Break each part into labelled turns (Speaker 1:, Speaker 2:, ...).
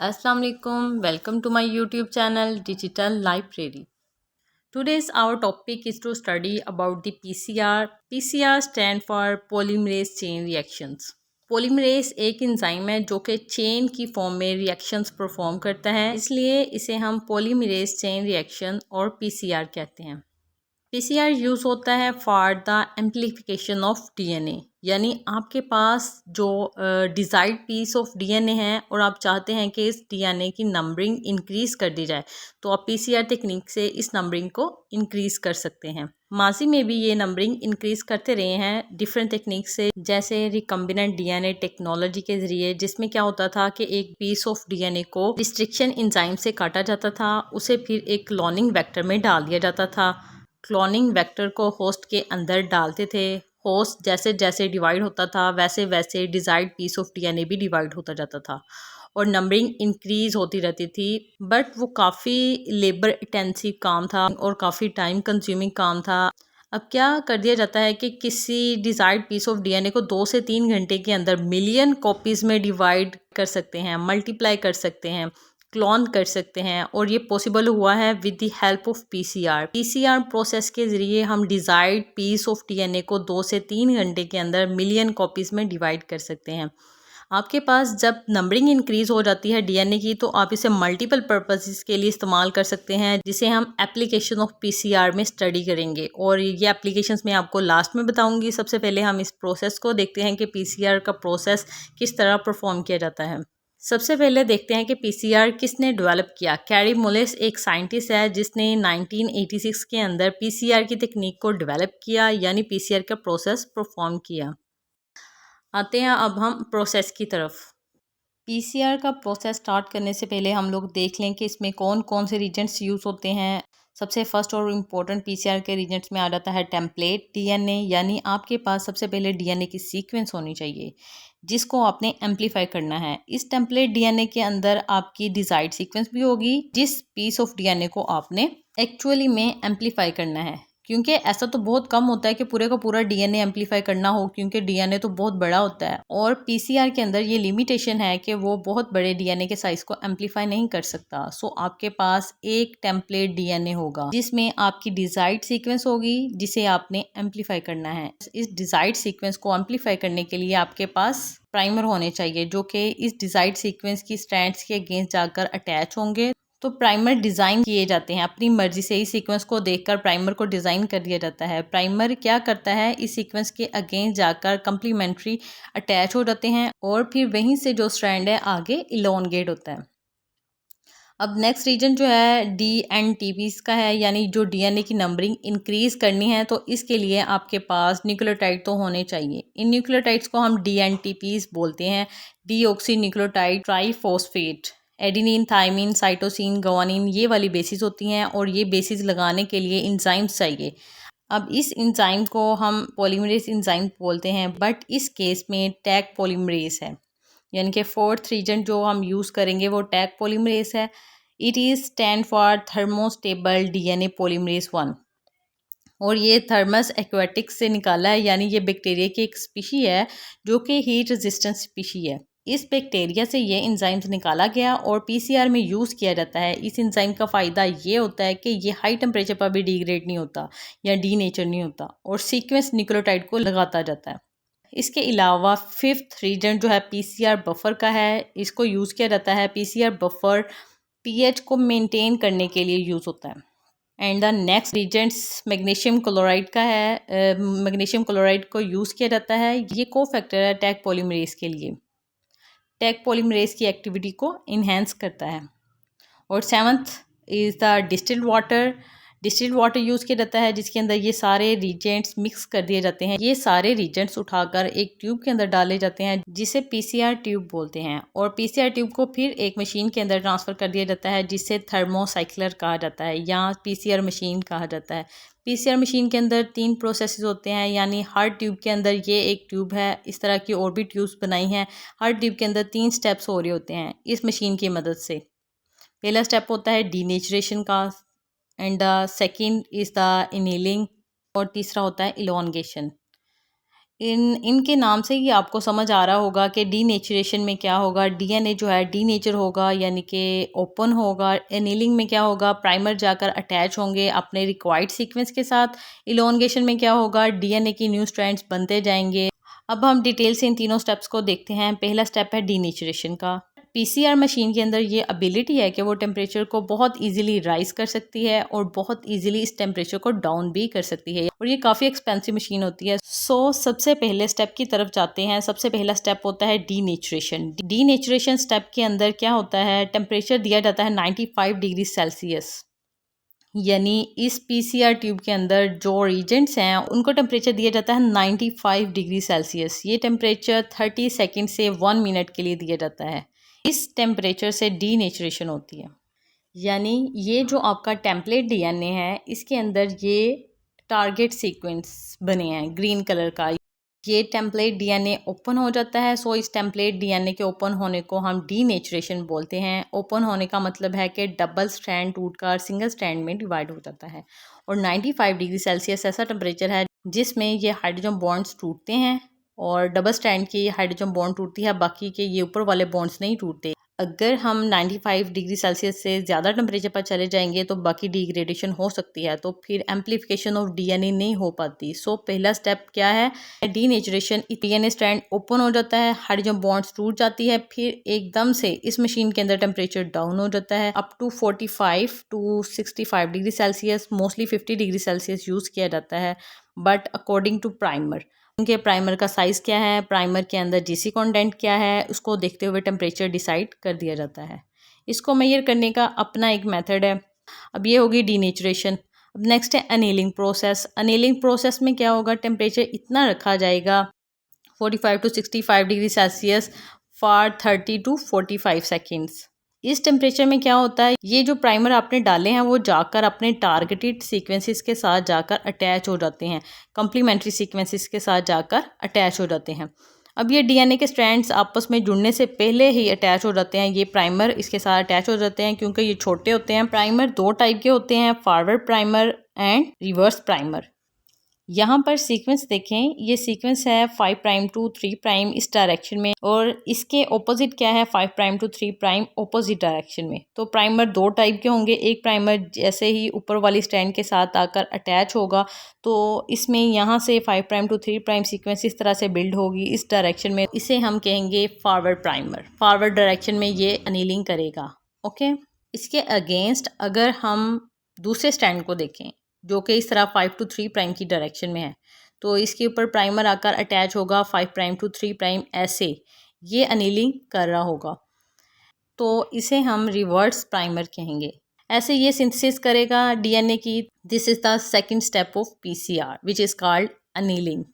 Speaker 1: Assalamu alaikum. Welcome to my YouTube channel Digital Library. Today's our topic is to study about the PCR. PCR stand for polymerase chain reactions. Polymerase एक enzyme है जो कि chain की form में reactions perform करता है, इसलिए इसे हम पोलीमरेज चेन रिएक्शन और पीसीआर कहते हैं। पीसीआर यूज़ होता है for the amplification of DNA, यानी आपके पास जो डिज़ायर्ड पीस ऑफ डीएनए है और आप चाहते हैं कि इस डीएनए की नंबरिंग इंक्रीज़ कर दी जाए, तो आप पीसीआर टेक्निक से इस नंबरिंग को इंक्रीज़ कर सकते हैं। माजी में भी ये नंबरिंग इंक्रीज़ करते रहे हैं डिफरेंट टेक्निक से, जैसे रिकम्बिनेंट डीएनए टेक्नोलॉजी के ज़रिए, जिसमें क्या होता था कि एक पीस ऑफ डीएनए को रिस्ट्रिक्शन एंजाइम से काटा जाता था, उसे फिर एक क्लोनिंग वेक्टर में डाल दिया जाता था। क्लोनिंग वेक्टर को होस्ट के अंदर डालते थे। होस्ट जैसे जैसे डिवाइड होता था वैसे वैसे डिज़ायर्ड पीस ऑफ डीएनए भी डिवाइड होता जाता था और नंबरिंग इंक्रीज़ होती रहती थी। बट वो काफ़ी लेबर इंटेंसिव काम था और काफ़ी टाइम कंज्यूमिंग काम था। अब क्या कर दिया जाता है कि किसी डिज़ायर्ड पीस ऑफ डीएनए को 2 से 3 घंटे के अंदर मिलियन कॉपीज़ में डिवाइड कर सकते हैं, मल्टीप्लाई कर सकते हैं, क्लोन कर सकते हैं, और ये पॉसिबल हुआ है with the help of PCR. PCR process के ज़रिए हम डिज़ायर्ड पीस ऑफ डीएनए को 2 से 3 घंटे के अंदर मिलियन कॉपीज़ में डिवाइड कर सकते हैं। आपके पास जब नंबरिंग इंक्रीज़ हो जाती है डीएनए की, तो आप इसे मल्टीपल पर्पसेस के लिए इस्तेमाल कर सकते हैं, जिसे हम एप्लीकेशन ऑफ पीसीआर में स्टडी करेंगे, और ये एप्लीकेशंस मैं आपको लास्ट में बताऊंगी। सबसे पहले हम इस प्रोसेस को देखते हैं कि पीसीआर का प्रोसेस किस तरह परफॉर्म किया जाता है। सबसे पहले देखते हैं कि पीसीआर किसने डेवलप किया। कैरी मोलेस एक साइंटिस्ट है जिसने 1986 के अंदर पीसीआर की तकनीक को डेवलप किया, यानी पीसीआर का प्रोसेस परफॉर्म किया। आते हैं अब हम प्रोसेस की तरफ। पीसीआर का प्रोसेस स्टार्ट करने से पहले हम लोग देख लें कि इसमें कौन कौन से रीजेंट्स यूज़ होते हैं। सबसे फर्स्ट और इम्पोर्टेंट पीसीआर के रीजेंट्स में आ जाता है टेम्पलेट डीएनए, यानी आपके पास सबसे पहले डीएनए की सीक्वेंस होनी चाहिए जिसको आपने एम्पलीफाई करना है। इस टेम्पलेट डीएनए के अंदर आपकी डिजायर्ड सीक्वेंस भी होगी जिस पीस ऑफ डीएनए को आपने एक्चुअली में एम्पलीफाई करना है, क्योंकि ऐसा तो बहुत कम होता है कि पूरे का पूरा डीएनए एम्पलीफाई करना हो, क्योंकि डीएनए तो बहुत बड़ा होता है और पीसीआर के अंदर ये लिमिटेशन है कि वो बहुत बड़े डीएनए के साइज को एम्पलीफाई नहीं कर सकता। सो आपके पास एक टेम्पलेट डीएनए होगा जिसमें आपकी डिजायर्ड सीक्वेंस होगी जिसे आपने एम्पलीफाई करना है। इस डिजायर्ड सीक्वेंस को एम्पलीफाई करने के लिए आपके पास प्राइमर होने चाहिए जो कि इस डिजायर्ड सीक्वेंस की स्ट्रैंड्स के अगेंस्ट जाकर अटैच होंगे। तो प्राइमर डिज़ाइन किए जाते हैं अपनी मर्जी से। इस सीक्वेंस को देखकर प्राइमर को डिज़ाइन कर दिया जाता है। प्राइमर क्या करता है, इस सीक्वेंस के अगेंस्ट जाकर कंप्लीमेंट्री अटैच हो जाते हैं और फिर वहीं से जो स्ट्रैंड है आगे इलोंगेट होता है। अब नेक्स्ट रीजन जो है डी एंड टीपीस का है, यानी जो डीएनए की नंबरिंग इंक्रीज करनी है तो इसके लिए आपके पास न्यूक्लियोटाइड तो होने चाहिए। इन न्यूक्लियोटाइड्स को हम डी एंड टीपीस बोलते हैं। Deoxynucleotide, triphosphate, adenine, thymine, cytosine, guanine, ये वाली बेसिस होती हैं और ये बेसिस लगाने के लिए इंजाइम्स चाहिए। अब इस इंजाइम को हम पॉलीमरेज इंजाइम बोलते हैं, बट इस केस में टैग पॉलीमरेज है, यानी कि फोर्थ रीजन जो हम यूज़ करेंगे वो टैग पॉलीमरेज है। It is stand for thermostable DNA polymerase 1, और ये थर्मस एक्वेटिक्स से निकाला है, यानी ये बैक्टीरिया की एक स्पीशी है जो कि हीट रेजिस्टेंट स्पीशी है। इस बैक्टीरिया से ये इंजाइम्स निकाला गया और पीसीआर में यूज़ किया जाता है। इस इंजाइम का फ़ायदा ये होता है कि ये हाई टेम्परेचर पर भी डिग्रेड नहीं होता या डी नेचर नहीं होता और सीक्वेंस न्यूक्लियोटाइड को लगाता जाता है। इसके अलावा फिफ्थ रीजन जो है पीसीआर बफर का है, इसको यूज़ किया जाता है। पीसीआर बफर पीएच को मेंटेन करने के लिए यूज़ होता है। And the next Regents magnesium chloride का है। मैग्नीशियम क्लोराइड को यूज़ किया जाता है, ये को फैक्टर है टैग पॉलीमरेज के लिए। टैग पॉलीमरेज की एक्टिविटी को इन्हेंस करता है। और seventh is the distilled water. Distilled water use किया जाता है जिसके अंदर ये सारे रीजेंट्स मिक्स कर दिए जाते हैं। ये सारे रीजेंट्स उठाकर एक ट्यूब के अंदर डाले जाते हैं जिसे पीसीआर ट्यूब बोलते हैं, और पीसीआर ट्यूब को फिर एक मशीन के अंदर ट्रांसफ़र कर दिया जाता है जिसे थर्मोसाइक्लर कहा जाता है या पीसीआर मशीन कहा जाता है। पीसीआर मशीन के अंदर 3 प्रोसेसेस होते हैं, यानी हर ट्यूब के अंदर ये एक ट्यूब है, इस तरह की और भी ट्यूब्स बनाई हैं। हर ट्यूब के अंदर 3 स्टेप्स हो रहे होते हैं इस मशीन की मदद से। पहला स्टेप होता है डीनेचरेशन का, and the second is the इनेलिंग, और तीसरा होता है इलोंगेशन। इनके नाम से ही आपको समझ आ रहा होगा कि डीनेचरेशन में क्या होगा। डीएनए जो है डीनेचर होगा यानी कि ओपन होगा। एनीलिंग में क्या होगा, प्राइमर जाकर अटैच होंगे अपने रिक्वायर्ड सीक्वेंस के साथ। इलोंगेशन में क्या होगा, डीएनए की न्यू स्ट्रैंड्स बनते जाएंगे। अब हम डिटेल से इन तीनों स्टेप्स को देखते हैं। पहला स्टेप है डीनेचरेशन का। पीसीआर मशीन के अंदर ये एबिलिटी है कि वो टेम्परेचर को बहुत इजीली राइज कर सकती है और बहुत इजीली इस टेम्परेचर को डाउन भी कर सकती है, और ये काफ़ी एक्सपेंसिव मशीन होती है। सबसे पहले स्टेप की तरफ जाते हैं। सबसे पहला स्टेप होता है डीनेचरेशन। डीनेचरेशन स्टेप के अंदर क्या होता है, टेम्परेचर दिया जाता है 95 डिग्री सेल्सियस। यानी इस पीसीआर ट्यूब के अंदर जो रीजेंट्स हैं उनको टेम्परेचर दिया जाता है 95 डिग्री सेल्सियस। ये टेम्परेचर 30 सेकंड से 1 मिनट के लिए दिया जाता है। इस टेम्परेचर से डीनेचरेशन होती है। यानी ये जो आपका टेम्पलेट डीएनए है इसके अंदर ये टारगेट सीक्वेंस बने हैं ग्रीन कलर का। ये टेम्पलेट डीएनए ओपन हो जाता है। सो इस टेम्पलेट डीएनए के ओपन होने को हम डीनेचरेशन बोलते हैं। ओपन होने का मतलब है कि डबल स्ट्रैंड टूटकर सिंगल स्ट्रैंड में डिवाइड हो जाता है। और 95 डिग्री सेल्सियस ऐसा टेम्परेचर है जिसमें ये हाइड्रोजन बॉन्ड्स टूटते हैं और डबल स्ट्रैंड की हाइड्रोजन बॉन्ड टूटती है, बाकी के ये ऊपर वाले बॉन्ड्स नहीं टूटते। अगर हम 95 डिग्री सेल्सियस से ज़्यादा टेम्परेचर पर चले जाएंगे तो बाकी डिग्रेडेशन हो सकती है, तो फिर एम्प्लीफिकेशन ऑफ डीएनए नहीं हो पाती। पहला स्टेप क्या है, डीनेचरेशन। डीएनए स्ट्रैंड ओपन हो जाता है, हाइड्रोजन बॉन्ड्स टूट जाती है, फिर एकदम से इस मशीन के अंदर टेम्परेचर डाउन हो जाता है up to 45 to 65 degree Celsius. Mostly 50 degree Celsius use किया जाता है, बट अकॉर्डिंग टू प्राइमर। उनके प्राइमर का साइज़ क्या है, प्राइमर के अंदर जीसी कंटेंट क्या है, उसको देखते हुए टेम्परेचर डिसाइड कर दिया जाता है। इसको मेजर करने का अपना एक मेथड है। अब ये होगी डीनेचरेशन। अब नेक्स्ट है अनेलिंग प्रोसेस। अनेलिंग प्रोसेस में क्या होगा, टेम्परेचर इतना रखा जाएगा 45 to 65 degree Celsius for 30 to 45 seconds. इस टेम्परेचर में क्या होता है, ये जो प्राइमर आपने डाले हैं वो जाकर अपने टारगेटेड सीक्वेंसेस के साथ जाकर अटैच हो जाते हैं, कम्प्लीमेंट्री सीक्वेंसेस के साथ जाकर अटैच हो जाते हैं। अब ये डीएनए के स्ट्रैंड्स आपस में जुड़ने से पहले ही अटैच हो जाते हैं। ये प्राइमर इसके साथ अटैच हो जाते हैं क्योंकि ये छोटे होते हैं। प्राइमर दो टाइप के होते हैं, forward primer and reverse primer. यहाँ पर सीक्वेंस देखें, ये सीक्वेंस है 5 प्राइम टू 3 प्राइम इस डायरेक्शन में, और इसके ऑपोजिट क्या है 5 prime to 3 prime opposite direction में। तो प्राइमर दो टाइप के होंगे। एक प्राइमर जैसे ही ऊपर वाली स्ट्रैंड के साथ आकर अटैच होगा तो इसमें यहाँ से 5 प्राइम टू 3 प्राइम सीक्वेंस इस तरह से बिल्ड होगी इस डायरेक्शन में। इसे हम कहेंगे फॉरवर्ड प्राइमर। फॉरवर्ड डायरेक्शन में ये अनीलिंग करेगा। ओके, इसके अगेंस्ट अगर हम दूसरे स्ट्रैंड को देखें जो कि इस तरह 5 टू 3 प्राइम की डायरेक्शन में है, तो इसके ऊपर प्राइमर आकर अटैच होगा 5 प्राइम टू 3 प्राइम, ऐसे ये अनीलिंग कर रहा होगा, तो इसे हम रिवर्स प्राइमर कहेंगे। ऐसे ये सिंथेसिस करेगा डीएनए की। This is the second step of PCR which is called annealing,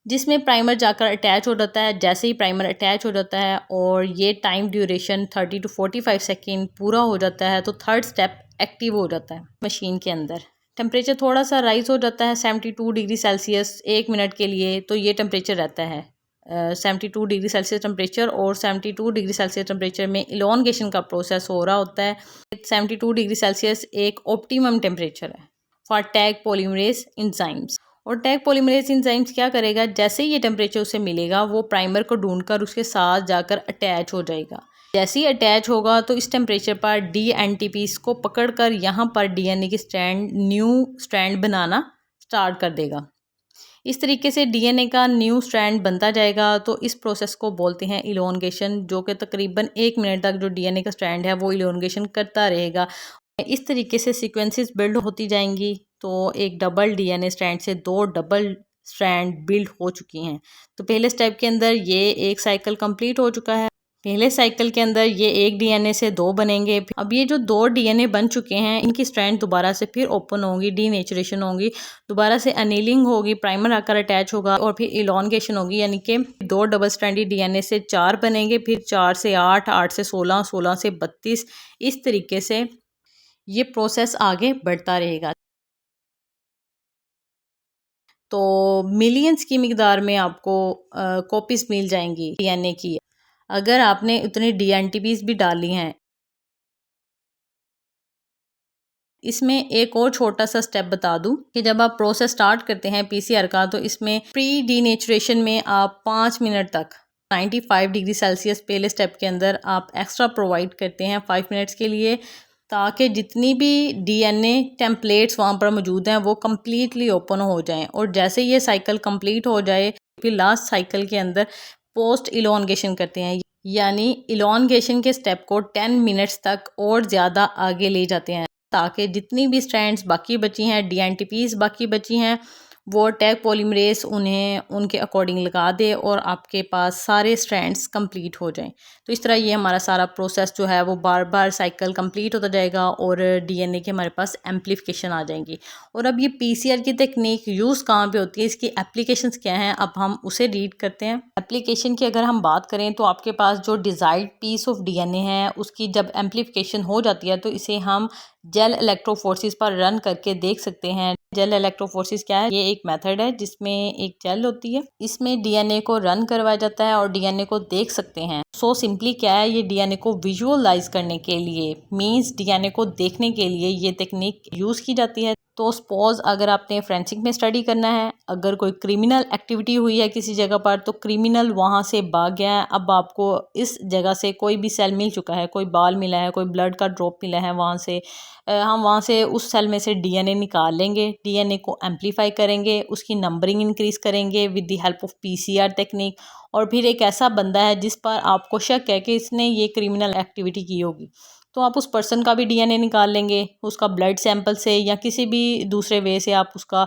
Speaker 1: जिसमें प्राइमर जाकर अटैच हो जाता है। जैसे ही प्राइमर अटैच हो जाता है और ये टाइम ड्यूरेशन 30 टू 45 सेकेंड पूरा हो जाता है तो थर्ड स्टेप एक्टिव हो जाता है। मशीन के अंदर टेम्परेचर थोड़ा सा राइज हो जाता है 72 डिग्री सेल्सियस 1 मिनट के लिए, तो ये टेम्परेचर रहता है 72 डिग्री सेल्सियस टेम्परेचर। और 72 डिग्री सेल्सियस टेम्परेचर में इलोंगेशन का प्रोसेस हो रहा होता है। 72 डिग्री सेल्सियस एक ऑप्टिमम टेम्परेचर है फॉर टैग पॉलीमरेज एंजाइम्स। और टैग पॉलीमरेज एंजाइम्स क्या करेगा, जैसे ही ये टेम्परेचर उसे मिलेगा वो प्राइमर को ढूंढकर उसके साथ जाकर अटैच हो जाएगा। जैसे ही अटैच होगा तो इस टेम्परेचर पर डीएनटीपीस को पकड़कर यहाँ पर डीएनए की स्ट्रैंड न्यू स्ट्रैंड बनाना स्टार्ट कर देगा। इस तरीके से डीएनए का न्यू स्ट्रैंड बनता जाएगा। तो इस प्रोसेस को बोलते हैं इलोंगेशन, जो कि तकरीबन 1 मिनट तक जो डीएनए का स्ट्रैंड है वो इलोंगेशन करता रहेगा। इस तरीके से सीक्वेंसेस बिल्ड होती जाएंगी। तो एक डबल डीएनए स्ट्रैंड से 2 डबल स्ट्रैंड बिल्ड हो चुकी हैं। तो पहले स्टेप के अंदर ये एक साइकिल कंप्लीट हो चुका है। पहले साइकिल के अंदर ये एक डीएनए से 2 बनेंगे। अब ये जो 2 डीएनए बन चुके हैं इनकी स्ट्रैंड दोबारा से फिर ओपन होगी, डीनेचरेशन होगी, दोबारा से अनीलिंग होगी, प्राइमर आकर अटैच होगा और फिर इलोंगेशन होगी। यानी कि 2 डबल स्ट्रैंडेड डीएनए से 4 बनेंगे, फिर 4 से 8, 8 से 16, 16 से 32। इस तरीके से ये प्रोसेस आगे बढ़ता रहेगा। तो मिलियंस की मिकदार में आपको कॉपीज मिल जाएंगी डीएनए की, अगर आपने उतने डीएनटीपीज भी डाली हैं। इसमें एक और छोटा सा स्टेप बता दूं कि जब आप प्रोसेस स्टार्ट करते हैं पीसीआर का, तो इसमें प्री डीनेचुरेशन में आप 5 मिनट तक 95 डिग्री सेल्सियस पहले स्टेप के अंदर आप एक्स्ट्रा प्रोवाइड करते हैं 5 मिनट्स के लिए, ताकि जितनी भी डीएनए टेम्पलेट्स वहाँ पर मौजूद हैं वो कम्प्लीटली ओपन हो जाएं। और जैसे ये साइकिल कंप्लीट हो जाए फिर लास्ट साइकिल के अंदर पोस्ट इलोंगेशन करते हैं, यानी इलोंगेशन के स्टेप को 10 मिनट्स तक और ज़्यादा आगे ले जाते हैं, ताकि जितनी भी स्ट्रैंड्स बाकी बची हैं, डीएनटीपीस बाकी बची हैं, वो टैग पॉलीमरेज उन्हें उनके अकॉर्डिंग लगा दे और आपके पास सारे स्ट्रैंड्स कंप्लीट हो जाएं। तो इस तरह ये हमारा सारा प्रोसेस जो है वो बार बार साइकिल कंप्लीट होता जाएगा और डीएनए के हमारे पास एम्प्लीफिकेशन आ जाएंगी। और अब ये पीसीआर की टेक्निक यूज़ कहाँ पे होती है, इसकी एप्लीकेशंस क्या हैं, अब हम उसे रीड करते हैं। एप्लीकेशन की अगर हम बात करें तो आपके पास जो डिज़ायर्ड पीस ऑफ डीएनए है उसकी जब एम्प्लीफिकेशन हो जाती है तो इसे हम जेल इलेक्ट्रोफोर्सिस पर रन करके देख सकते हैं। जेल इलेक्ट्रोफोर्सिस क्या है? ये एक मेथड है जिसमें एक जेल होती है, इसमें डीएनए को रन करवाया जाता है और डीएनए को देख सकते हैं। सो सिंपली क्या है, ये डीएनए को विजुअलाइज करने के लिए, मींस डीएनए को देखने के लिए ये टेक्निक यूज़ की जाती है। तो सपोज अगर आपने फ्रेंसिक में स्टडी करना है, अगर कोई क्रिमिनल एक्टिविटी हुई है किसी जगह पर, तो क्रिमिनल वहाँ से भाग गया है, अब आपको इस जगह से कोई भी सेल मिल चुका है, कोई बाल मिला है, कोई ब्लड का ड्रॉप मिला है, वहाँ से हम वहाँ से उस सेल में से डीएनए निकाल लेंगे, डीएनए को एम्पलीफाई करेंगे, उसकी नंबरिंग इंक्रीज़ करेंगे with the help of PCR technique. और फिर एक ऐसा बंदा है जिस पर आपको शक है कि इसने ये क्रिमिनल एक्टिविटी की होगी, तो आप उस पर्सन का भी डीएनए निकाल लेंगे, उसका ब्लड सैंपल से या किसी भी दूसरे वे से आप उसका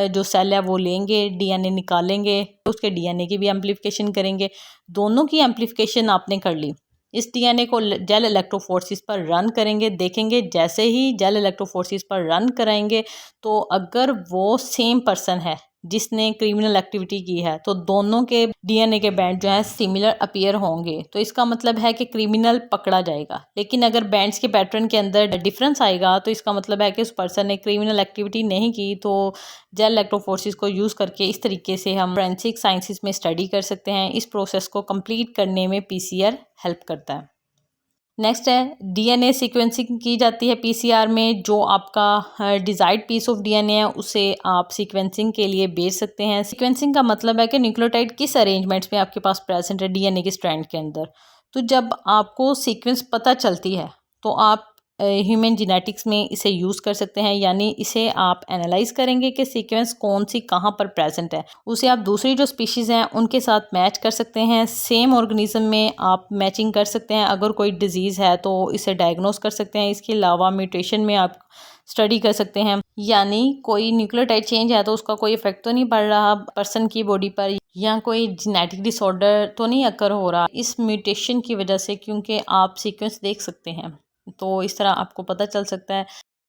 Speaker 1: जो सेल है वो लेंगे, डीएनए निकालेंगे, उसके डीएनए की भी एम्पलीफिकेशन करेंगे। दोनों की एम्पलीफिकेशन आपने कर ली, इस डीएनए को जेल इलेक्ट्रोफोर्सिस पर रन करेंगे, देखेंगे जैसे ही जेल इलेक्ट्रोफोर्सिस पर रन कराएंगे तो अगर वो सेम पर्सन है जिसने क्रिमिनल एक्टिविटी की है तो दोनों के डीएनए के बैंड जो है सिमिलर अपीयर होंगे, तो इसका मतलब है कि क्रिमिनल पकड़ा जाएगा। लेकिन अगर बैंड्स के पैटर्न के अंदर डिफरेंस आएगा तो इसका मतलब है कि उस पर्सन ने क्रिमिनल एक्टिविटी नहीं की। तो जेल इलेक्ट्रोफोर्सिस को यूज़ करके इस तरीके से हम फोरेंसिक साइंसेस में स्टडी कर सकते हैं। इस प्रोसेस को कंप्लीट करने में पीसीआर हेल्प करता है। नेक्स्ट है डीएनए सीक्वेंसिंग की जाती है पीसीआर में। जो आपका डिजायर्ड पीस ऑफ डीएनए है उसे आप सीक्वेंसिंग के लिए भेज सकते हैं। सीक्वेंसिंग का मतलब है कि न्यूक्लियोटाइड किस अरेंजमेंट्स में आपके पास प्रेजेंट है डीएनए के स्ट्रैंड के अंदर। तो जब आपको सीक्वेंस पता चलती है तो आप ह्यूमन जेनेटिक्स में इसे यूज़ कर सकते हैं, यानी इसे आप एनालाइज करेंगे कि सीक्वेंस कौन सी कहाँ पर प्रेजेंट है, उसे आप दूसरी जो स्पीशीज़ हैं उनके साथ मैच कर सकते हैं। सेम ऑर्गेनिज्म में आप मैचिंग कर सकते हैं, अगर कोई डिजीज़ है तो इसे डायग्नोस कर सकते हैं। इसके अलावा म्यूटेशन में आप स्टडी कर सकते हैं, यानी कोई न्यूक्लियोटाइड चेंज है तो उसका कोई इफेक्ट तो नहीं पड़ रहा पर्सन की बॉडी पर, या कोई जेनेटिक डिसऑर्डर तो नहीं अकर हो रहा इस म्यूटेशन की वजह से, क्योंकि आप सीक्वेंस देख सकते हैं। तो इस तरह आपको पता चल सकता है।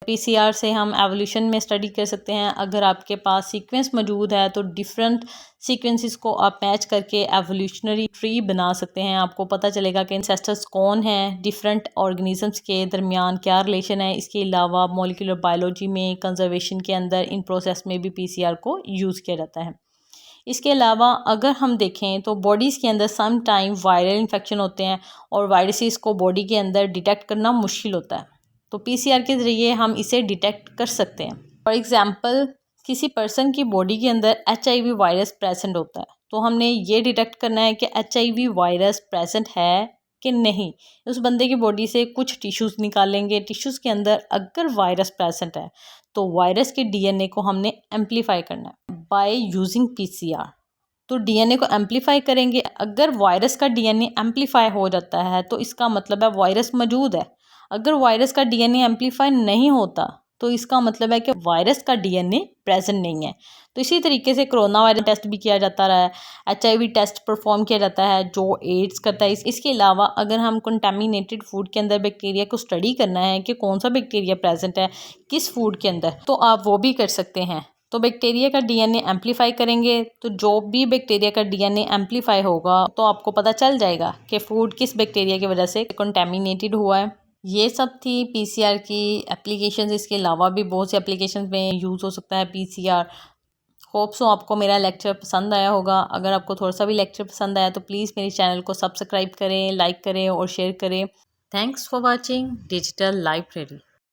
Speaker 1: पीसीआर से हम एवोल्यूशन में स्टडी कर सकते हैं। अगर आपके पास सीक्वेंस मौजूद है तो डिफरेंट सीक्वेंसेस को आप मैच करके एवोल्यूशनरी ट्री बना सकते हैं। आपको पता चलेगा कि इंसेस्टर्स कौन हैं, डिफरेंट ऑर्गेनिजम्स के दरमियान क्या रिलेशन है। इसके अलावा मॉलिक्यूलर बायोलॉजी में, कंजर्वेशन के अंदर, इन प्रोसेस में भी पीसीआर को यूज़ किया जाता है। इसके अलावा अगर हम देखें तो बॉडीज़ के अंदर सम टाइम वायरल इन्फेक्शन होते हैं और वायरसेस को बॉडी के अंदर डिटेक्ट करना मुश्किल होता है, तो पीसीआर के ज़रिए हम इसे डिटेक्ट कर सकते हैं। फॉर एग्ज़ाम्पल किसी पर्सन की बॉडी के अंदर एचआईवी वायरस प्रेजेंट होता है, तो हमने ये डिटेक्ट करना है कि एचआईवी वायरस प्रेजेंट है कि नहीं। उस बंदे की बॉडी से कुछ टिश्यूज़ निकालेंगे, टिश्यूज़ के अंदर अगर वायरस प्रेजेंट है तो वायरस के डीएनए को हमने एम्पलीफाई करना है बाय यूजिंग पीसीआर। तो डीएनए को एम्पलीफाई करेंगे, अगर वायरस का डीएनए एम्पलीफाई हो जाता है तो इसका मतलब है वायरस मौजूद है। अगर वायरस का डीएनए एम्पलीफाई नहीं होता तो इसका मतलब है कि वायरस का डीएनए प्रेजेंट नहीं है। तो इसी तरीके से कोरोना वायरस टेस्ट भी किया जाता रहा है, एचआईवी टेस्ट परफॉर्म किया जाता है जो एड्स करता है। इसके अलावा अगर हम कंटामिनेटेड फूड के अंदर बैक्टीरिया को स्टडी करना है कि कौन सा बैक्टीरिया प्रेजेंट है किस फूड के अंदर, तो आप वो भी कर सकते हैं। तो बैक्टीरिया का डीएनए एम्पलीफाई करेंगे, तो जो भी बैक्टीरिया का डीएनए एम्पलीफाई होगा तो आपको पता चल जाएगा कि फूड किस बैक्टीरिया की वजह से कंटेमिनेटेड हुआ है। ये सब थी पीसीआर की एप्लीकेशंस। इसके अलावा भी बहुत सी एप्लीकेशंस में यूज़ हो सकता है पीसीआर। होप सो आपको मेरा लेक्चर पसंद आया होगा। अगर आपको थोड़ा सा भी लेक्चर पसंद आया तो प्लीज़ मेरे चैनल को सब्सक्राइब करें, लाइक करें और शेयर करें। Thanks for watching digital library.